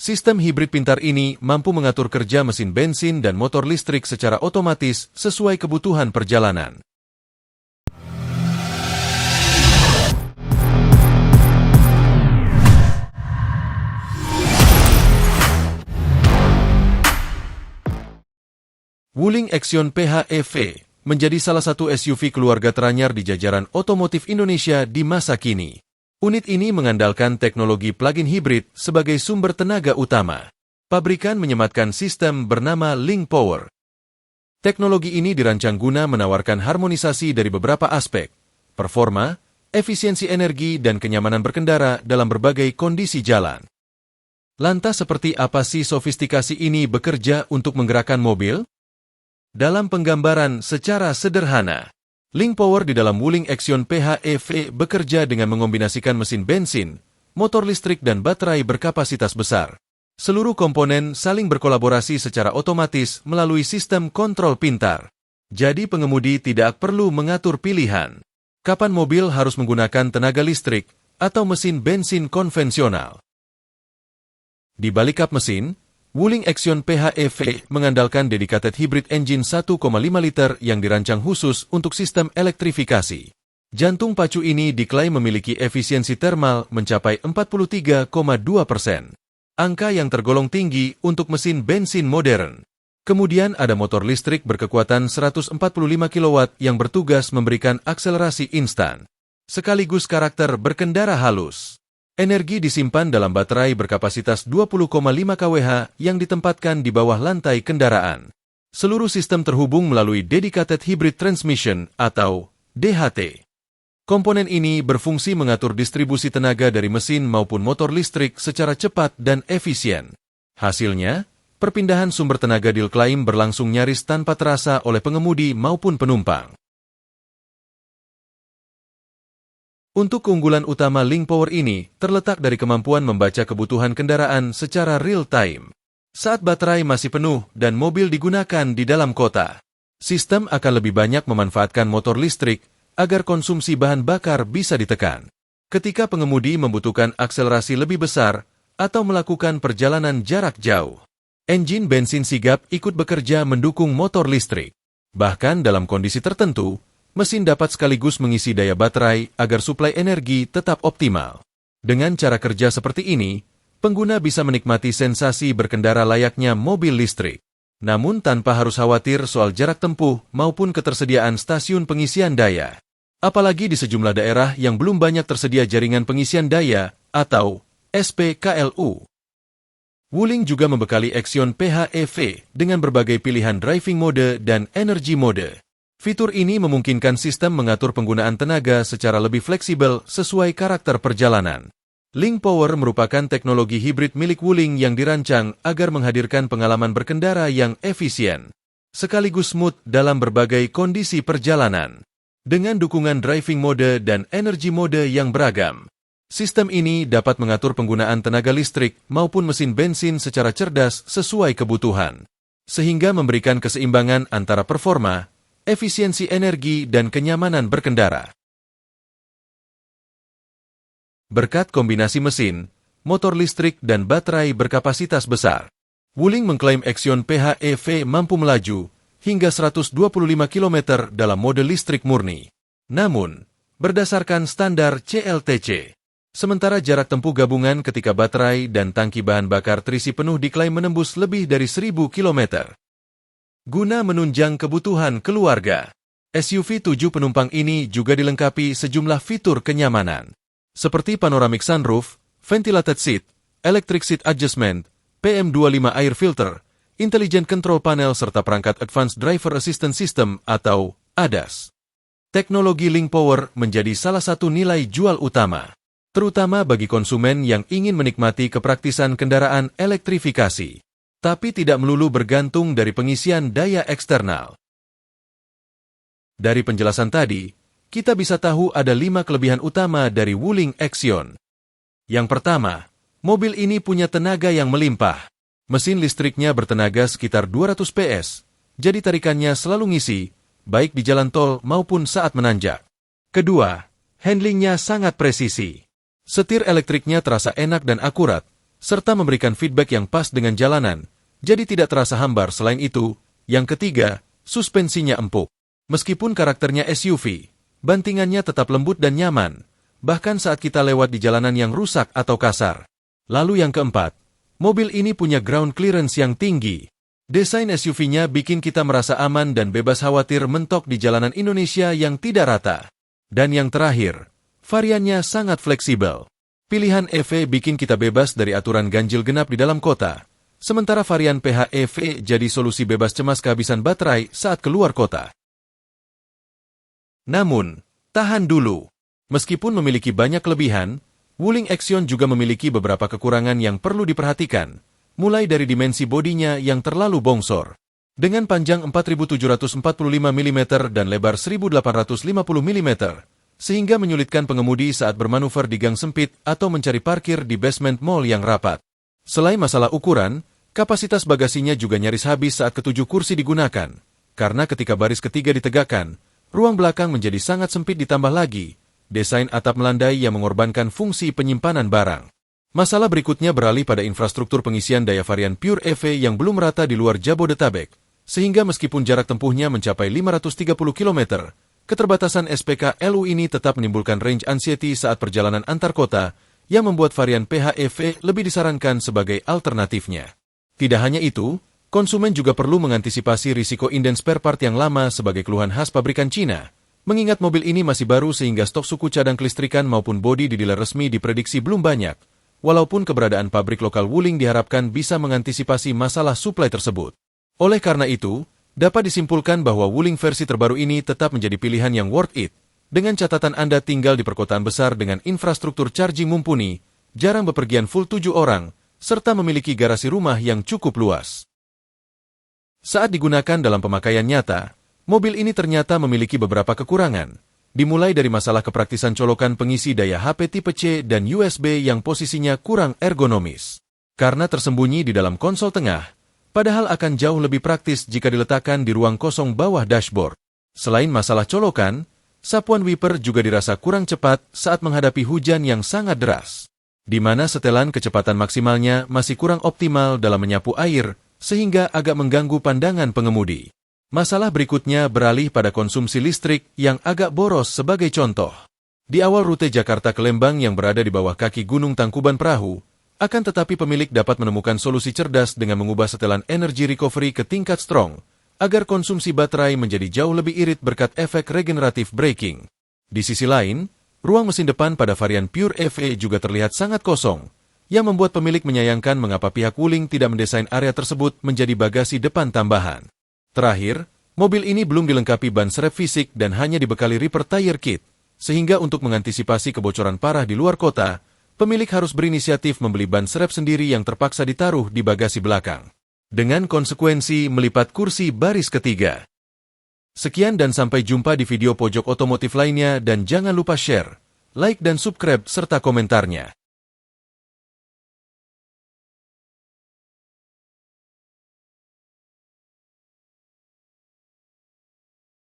Sistem hibrid pintar ini mampu mengatur kerja mesin bensin dan motor listrik secara otomatis sesuai kebutuhan perjalanan. Wuling Action PHEV menjadi salah satu SUV keluarga teranyar di jajaran otomotif Indonesia di masa kini. Unit ini mengandalkan teknologi plug-in hibrid sebagai sumber tenaga utama. Pabrikan menyematkan sistem bernama Link Power. Teknologi ini dirancang guna menawarkan harmonisasi dari beberapa aspek, performa, efisiensi energi, dan kenyamanan berkendara dalam berbagai kondisi jalan. Lantas seperti apa sih sofistikasi ini bekerja untuk menggerakkan mobil? Dalam penggambaran secara sederhana, Link Power di dalam Wuling Action PHEV bekerja dengan mengombinasikan mesin bensin, motor listrik dan baterai berkapasitas besar. Seluruh komponen saling berkolaborasi secara otomatis melalui sistem kontrol pintar. Jadi pengemudi tidak perlu mengatur pilihan kapan mobil harus menggunakan tenaga listrik atau mesin bensin konvensional. Di balik kap mesin, Wuling Action PHEV mengandalkan dedicated hybrid engine 1,5 liter yang dirancang khusus untuk sistem elektrifikasi. Jantung pacu ini diklaim memiliki efisiensi termal mencapai 43,2%. Angka yang tergolong tinggi untuk mesin bensin modern. Kemudian ada motor listrik berkekuatan 145 kW yang bertugas memberikan akselerasi instan, sekaligus karakter berkendara halus. Energi disimpan dalam baterai berkapasitas 20,5 kWh yang ditempatkan di bawah lantai kendaraan. Seluruh sistem terhubung melalui Dedicated Hybrid Transmission atau DHT. Komponen ini berfungsi mengatur distribusi tenaga dari mesin maupun motor listrik secara cepat dan efisien. Hasilnya, perpindahan sumber tenaga diklaim berlangsung nyaris tanpa terasa oleh pengemudi maupun penumpang. Untuk keunggulan utama Link Power ini terletak dari kemampuan membaca kebutuhan kendaraan secara real-time. Saat baterai masih penuh dan mobil digunakan di dalam kota, sistem akan lebih banyak memanfaatkan motor listrik agar konsumsi bahan bakar bisa ditekan. Ketika pengemudi membutuhkan akselerasi lebih besar atau melakukan perjalanan jarak jauh, engine bensin sigap ikut bekerja mendukung motor listrik. Bahkan dalam kondisi tertentu, mesin dapat sekaligus mengisi daya baterai agar suplai energi tetap optimal. Dengan cara kerja seperti ini, pengguna bisa menikmati sensasi berkendara layaknya mobil listrik. Namun tanpa harus khawatir soal jarak tempuh maupun ketersediaan stasiun pengisian daya. Apalagi di sejumlah daerah yang belum banyak tersedia jaringan pengisian daya atau SPKLU. Wuling juga membekali Action PHEV dengan berbagai pilihan driving mode dan energy mode. Fitur ini memungkinkan sistem mengatur penggunaan tenaga secara lebih fleksibel sesuai karakter perjalanan. Link Power merupakan teknologi hibrid milik Wuling yang dirancang agar menghadirkan pengalaman berkendara yang efisien, sekaligus smooth dalam berbagai kondisi perjalanan. Dengan dukungan driving mode dan energy mode yang beragam, sistem ini dapat mengatur penggunaan tenaga listrik maupun mesin bensin secara cerdas sesuai kebutuhan, sehingga memberikan keseimbangan antara performa, efisiensi energi, dan kenyamanan berkendara. Berkat kombinasi mesin, motor listrik, dan baterai berkapasitas besar, Wuling mengklaim Action PHEV mampu melaju hingga 125 km dalam mode listrik murni. Namun, berdasarkan standar CLTC, sementara jarak tempuh gabungan ketika baterai dan tangki bahan bakar terisi penuh diklaim menembus lebih dari 1000 km. Guna menunjang kebutuhan keluarga, SUV 7 penumpang ini juga dilengkapi sejumlah fitur kenyamanan, seperti panoramic sunroof, ventilated seat, electric seat adjustment, PM25 air filter, intelligent control panel serta perangkat Advanced Driver Assistance System atau ADAS. Teknologi Link Power menjadi salah satu nilai jual utama, terutama bagi konsumen yang ingin menikmati kepraktisan kendaraan elektrifikasi, tapi tidak melulu bergantung dari pengisian daya eksternal. Dari penjelasan tadi, kita bisa tahu ada 5 kelebihan utama dari Wuling Action. Yang pertama, mobil ini punya tenaga yang melimpah. Mesin listriknya bertenaga sekitar 200 PS, jadi tarikannya selalu ngisi, baik di jalan tol maupun saat menanjak. Kedua, handlingnya sangat presisi. Setir elektriknya terasa enak dan akurat, serta memberikan feedback yang pas dengan jalanan, jadi tidak terasa hambar. Selain itu, yang ketiga, suspensinya empuk. Meskipun karakternya SUV, bantingannya tetap lembut dan nyaman, bahkan saat kita lewat di jalanan yang rusak atau kasar. Lalu yang keempat, mobil ini punya ground clearance yang tinggi. Desain SUV-nya bikin kita merasa aman dan bebas khawatir mentok di jalanan Indonesia yang tidak rata. Dan yang terakhir, variannya sangat fleksibel. Pilihan EV bikin kita bebas dari aturan ganjil genap di dalam kota, sementara varian PHEV jadi solusi bebas cemas kehabisan baterai saat keluar kota. Namun, tahan dulu. Meskipun memiliki banyak kelebihan, Wuling Action juga memiliki beberapa kekurangan yang perlu diperhatikan, mulai dari dimensi bodinya yang terlalu bongsor. Dengan panjang 4.745 mm dan lebar 1.850 mm, sehingga menyulitkan pengemudi saat bermanuver di gang sempit atau mencari parkir di basement mall yang rapat. Selain masalah ukuran, kapasitas bagasinya juga nyaris habis saat ketujuh kursi digunakan, karena ketika baris ketiga ditegakkan, ruang belakang menjadi sangat sempit ditambah lagi desain atap melandai yang mengorbankan fungsi penyimpanan barang. Masalah berikutnya beralih pada infrastruktur pengisian daya varian Pure EV yang belum rata di luar Jabodetabek, sehingga meskipun jarak tempuhnya mencapai 530 km, keterbatasan SPKLU ini tetap menimbulkan range anxiety saat perjalanan antar kota, yang membuat varian PHEV lebih disarankan sebagai alternatifnya. Tidak hanya itu, konsumen juga perlu mengantisipasi risiko inden spare part yang lama sebagai keluhan khas pabrikan Cina, mengingat mobil ini masih baru sehingga stok suku cadang kelistrikan maupun bodi di dealer resmi diprediksi belum banyak, walaupun keberadaan pabrik lokal Wuling diharapkan bisa mengantisipasi masalah suplai tersebut. Oleh karena itu, dapat disimpulkan bahwa Wuling versi terbaru ini tetap menjadi pilihan yang worth it, dengan catatan Anda tinggal di perkotaan besar dengan infrastruktur charging mumpuni, jarang bepergian full 7 orang, serta memiliki garasi rumah yang cukup luas. Saat digunakan dalam pemakaian nyata, mobil ini ternyata memiliki beberapa kekurangan, dimulai dari masalah kepraktisan colokan pengisi daya HP tipe C dan USB yang posisinya kurang ergonomis. Karena tersembunyi di dalam konsol tengah, padahal akan jauh lebih praktis jika diletakkan di ruang kosong bawah dashboard. Selain masalah colokan, sapuan wiper juga dirasa kurang cepat saat menghadapi hujan yang sangat deras, di mana setelan kecepatan maksimalnya masih kurang optimal dalam menyapu air, sehingga agak mengganggu pandangan pengemudi. Masalah berikutnya beralih pada konsumsi listrik yang agak boros sebagai contoh. Di awal rute Jakarta ke Lembang yang berada di bawah kaki Gunung Tangkuban Perahu, akan tetapi pemilik dapat menemukan solusi cerdas dengan mengubah setelan energy recovery ke tingkat strong, agar konsumsi baterai menjadi jauh lebih irit berkat efek regeneratif braking. Di sisi lain, ruang mesin depan pada varian Pure EV juga terlihat sangat kosong, yang membuat pemilik menyayangkan mengapa pihak Wuling tidak mendesain area tersebut menjadi bagasi depan tambahan. Terakhir, mobil ini belum dilengkapi ban serep fisik dan hanya dibekali repair tire kit, sehingga untuk mengantisipasi kebocoran parah di luar kota, pemilik harus berinisiatif membeli ban serep sendiri yang terpaksa ditaruh di bagasi belakang, dengan konsekuensi melipat kursi baris ketiga. Sekian dan sampai jumpa di video pojok otomotif lainnya dan jangan lupa share, like dan subscribe serta komentarnya.